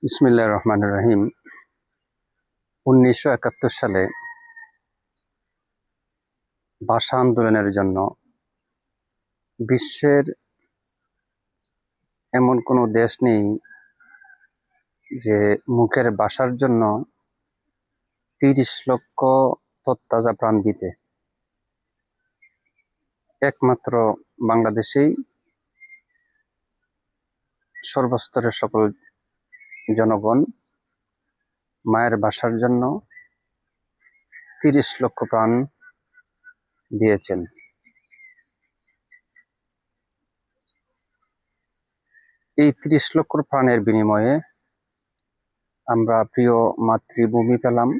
বিসমিল্লাহির রহমানির রহিম। 1971 সালে ভাষা আন্দোলনের জন্য বিশ্বের এমন কোনো দেশ নেই যে মুখের ভাষার জন্য 30 লক্ষ তরতাজা প্রাণ দিতে। একমাত্র বাংলাদেশেই সর্বস্তরের সকল জনগণ মায়ের ভাষার জন্য 30 লক্ষ প্রাণ দিয়েছেন। এই 30 লক্ষ প্রাণের বিনিময়ে আমরা প্রিয় মাতৃভূমি পেলাম।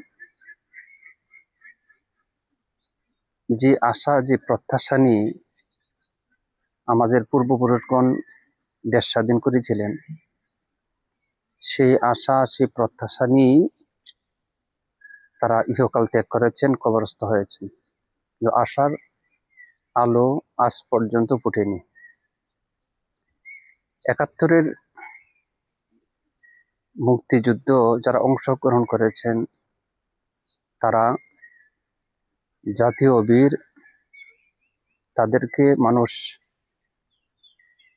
যে আশা, যে প্রত্যাশা নিয়ে আমাদের পূর্বপুরুষগণ দেশ স্বাধীন করেছিলেন, সেই আশা, সেই প্রত্যাশা নিয়েই তারা ইহকাল ত্যাগ করেছেন, কবরস্থ হয়েছেন। আশার আলো আজ পর্যন্ত ফুটেনি। 71-এর মুক্তিযুদ্ধ যারা অংশগ্রহণ করেছেন তারা জাতীয় বীর। তাদেরকে মানুষ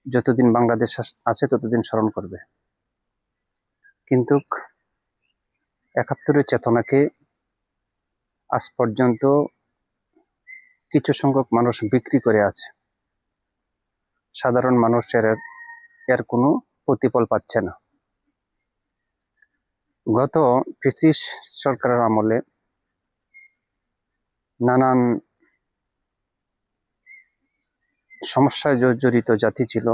যতদিন বাংলাদেশ আছে ততদিন স্মরণ করবে, কিন্তু 71-এর চেতনাকে আজ পর্যন্ত কিছু সংখ্যক মানুষ বিক্রি করে আছে। সাধারণ মানুষ এর কোনো প্রতিফল পাচ্ছে না। গত ব্রিটিশ সরকারের আমলে নানান সমস্যায় জর্জরিত জাতি ছিল।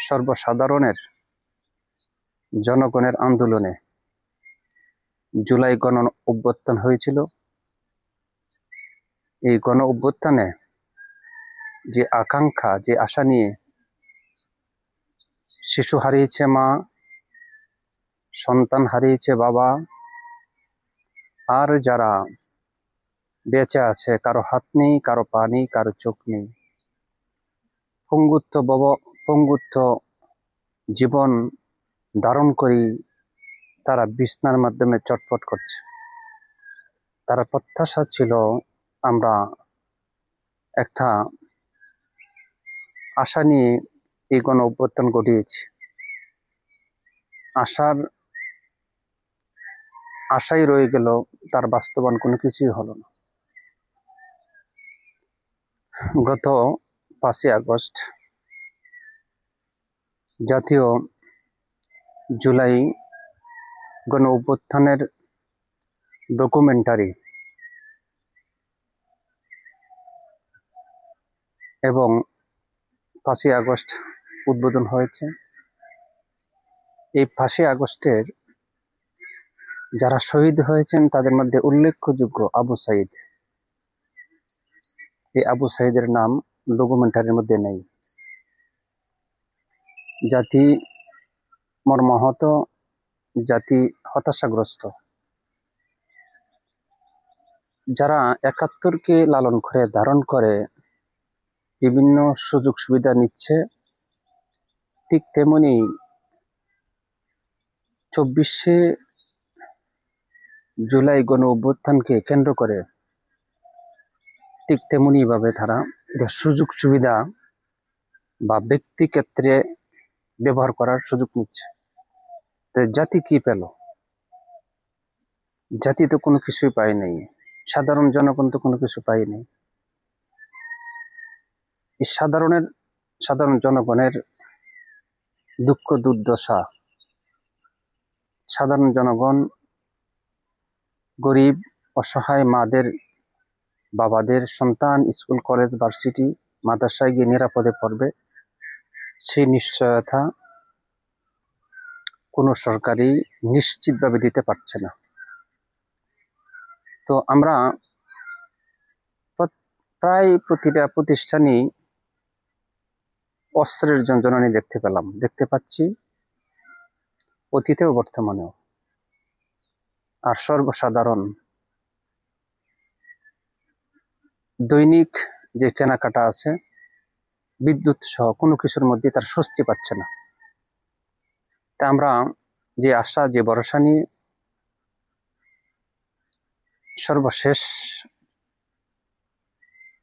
সর্বসাধারণের জনগণের আন্দোলনে জুলাই গণ অভ্যুত্থান হয়েছিল। এই গণ অভ্যুত্থানে যে আকাঙ্ক্ষা, যে আশা নিয়ে শিশু হারিয়েছে মা, সন্তান হারিয়েছে বাবা, আর যারা বেঁচে আছে কারো হাত নেই, কারো পা নেই, কারো চোখ নেই, পঙ্গুত্ব জীবন ধারণ করি তারা বিছনার মাধ্যমে চটপট করছে। তারা প্রত্যাশা ছিল আমরা একটা আশা নিয়ে এই গণ অভ্যুত্থান ঘটিয়েছি। আশাই রয়ে গেল, তার বাস্তবায়ন কোনো কিছুই হলো না। গত 5ই আগস্ট জাতীয় জুলাই গণ অভ্যুত্থানের ডকুমেন্টারি এবং 5ই আগস্ট উদ্বোধন হয়েছে। এই 5ই আগস্টের যারা শহীদ হয়েছেন তাদের মধ্যে উল্লেখযোগ্য আবু সাইদ। এই আবু সাইদের নাম ডকুমেন্টারির মধ্যে নেই। জাতি মর্মাহত, জাতি হতাশাগ্রস্ত। যারা 71-কে লালন করে ধারণ করে বিভিন্ন সুযোগ সুবিধা নিচ্ছে, ঠিক তেমনি 24শে জুলাই গণ অভ্যুত্থানকে কেন্দ্র করে ঠিক তেমনি ভাবে তারা সুযোগ সুবিধা বা ব্যক্তি ক্ষেত্রে ব্যবহার করার সুযোগ নিচ্ছে। জাতি কি পেল? জাতি তো কোনো কিছুই পায় নাই। সাধারণ জনগণ তো কোনো কিছু পায় নাই। এই সাধারণ জনগণের দুঃখ দুর্দশা, সাধারণ জনগণ, গরিব অসহায় মাদের, বাবাদের সন্তান স্কুল, কলেজ, ভার্সিটি, মাদ্রাসায় গিয়ে নিরাপদে পড়বে, সেই নিশ্চয়তা কোনো সরকারই নিশ্চিতভাবে দিতে পারছে না। তো আমরা প্রায় প্রতিটা প্রতিষ্ঠানই অস্ত্রের যন্ত্রণা দেখতে পাচ্ছি, অতীতেও বর্তমানেও। আর সর্বসাধারণ দৈনিক যে কেনাকাটা আছে, বিদ্যুৎ সহ কোনো কিছুর মধ্যে তার স্বস্তি পাচ্ছে না। তা আমরা যে আশা, যে ভরসা নিয়ে সর্বশেষ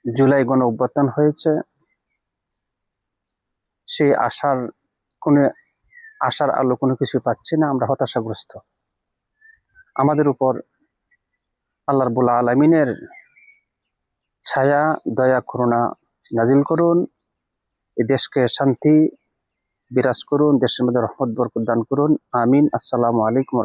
জুলাই গণ অভ্যুত্থান হয়েছে, সেই আশার আলো কোনো কিছু পাচ্ছি না। আমরা হতাশাগ্রস্ত। আমাদের উপর আল্লাহ রাব্বুল আলামিনের ছায়া, দয়া, করুণা নাজিল করুন। এই দেশকে শান্তি বিরাজ করুন, দেশের মধ্যে রহমত বরকত দান করুন। আমিন। আসসালামু আলাইকুম।